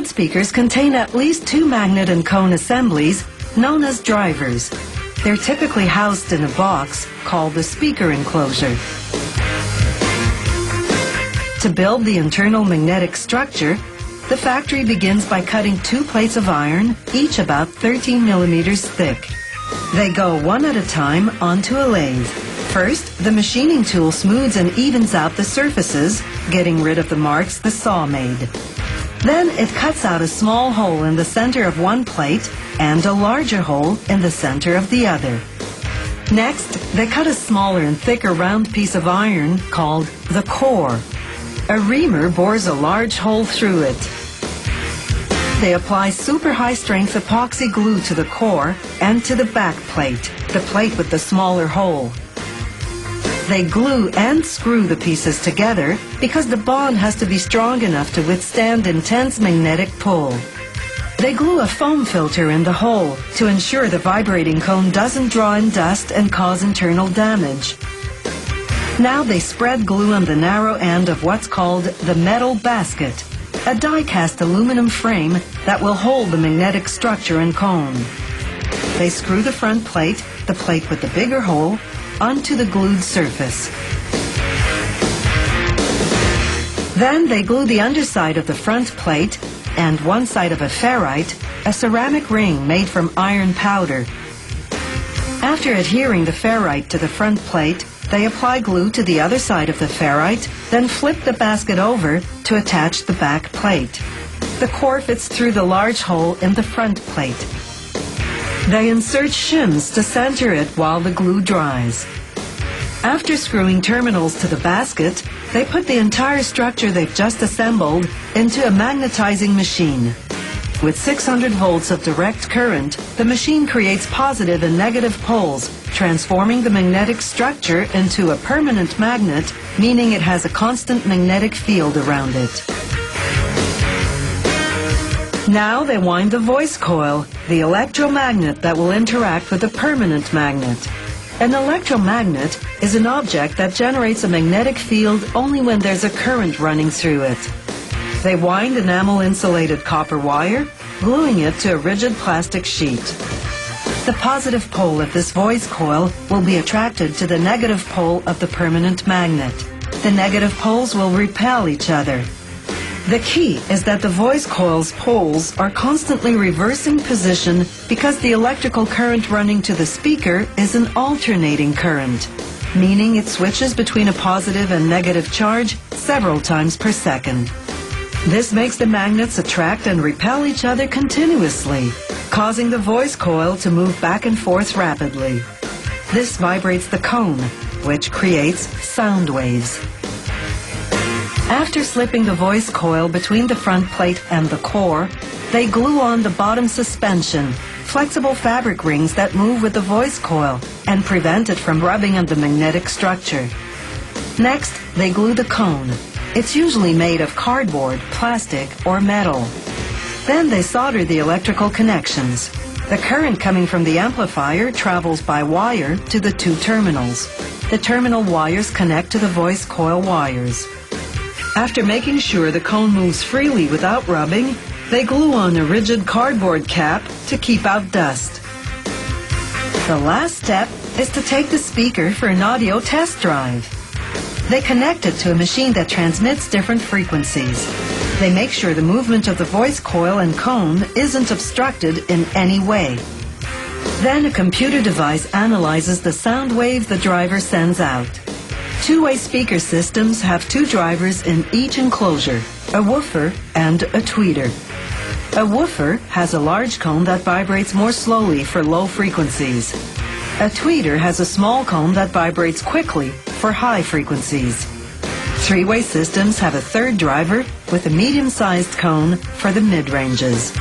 loudspeakers contain at least two magnet and cone assemblies known as drivers. They're typically housed in a box called the speaker enclosure. To build the internal magnetic structure, the factory begins by cutting two plates of iron, each about 13 millimeters thick. They go one at a time onto a lathe. First, the machining tool smooths and evens out the surfaces, getting rid of the marks the saw made. Then it cuts out a small hole in the center of one plate and a larger hole in the center of the other. Next, they cut a smaller and thicker round piece of iron called the core. A reamer bores a large hole through it. They apply super high-strength epoxy glue to the core and to the back plate, the plate with the smaller hole. They glue and screw the pieces together because the bond has to be strong enough to withstand intense magnetic pull. They glue a foam filter in the hole to ensure the vibrating cone doesn't draw in dust and cause internal damage. Now they spread glue on the narrow end of what's called the metal basket, a die-cast aluminum frame that will hold the magnetic structure and cone. They screw the front plate, the plate with the bigger hole, onto the glued surface. Then they glue the underside of the front plate and one side of a ferrite, a ceramic ring made from iron powder. After adhering the ferrite to the front plate, they apply glue to the other side of the ferrite, then flip the basket over to attach the back plate. The core fits through the large hole in the front plate. They insert shims to center it while the glue dries. After screwing terminals to the basket, they put the entire structure they've just assembled into a magnetizing machine. With 600 volts of direct current, the machine creates positive and negative poles, transforming the magnetic structure into a permanent magnet, meaning it has a constant magnetic field around it. Now they wind the voice coil, the electromagnet that will interact with a permanent magnet. An electromagnet is an object that generates a magnetic field only when there's a current running through it. They wind enamel-insulated copper wire, gluing it to a rigid plastic sheet. The positive pole of this voice coil will be attracted to the negative pole of the permanent magnet. The negative poles will repel each other. The key is that the voice coil's poles are constantly reversing position because the electrical current running to the speaker is an alternating current, meaning it switches between a positive and negative charge several times per second. This makes the magnets attract and repel each other continuously, causing the voice coil to move back and forth rapidly. This vibrates the cone, which creates sound waves. After slipping the voice coil between the front plate and the core, they glue on the bottom suspension, flexible fabric rings that move with the voice coil and prevent it from rubbing on the magnetic structure. Next, they glue the cone. It's usually made of cardboard, plastic, or metal. Then they solder the electrical connections. The current coming from the amplifier travels by wire to the two terminals. The terminal wires connect to the voice coil wires. After making sure the cone moves freely without rubbing, they glue on a rigid cardboard cap to keep out dust. The last step is to take the speaker for an audio test drive. They connect it to a machine that transmits different frequencies. They make sure the movement of the voice coil and cone isn't obstructed in any way. Then a computer device analyzes the sound waves the driver sends out. Two-way speaker systems have two drivers in each enclosure, a woofer and a tweeter. A woofer has a large cone that vibrates more slowly for low frequencies. A tweeter has a small cone that vibrates quickly for high frequencies. Three-way systems have a third driver with a medium-sized cone for the mid-ranges.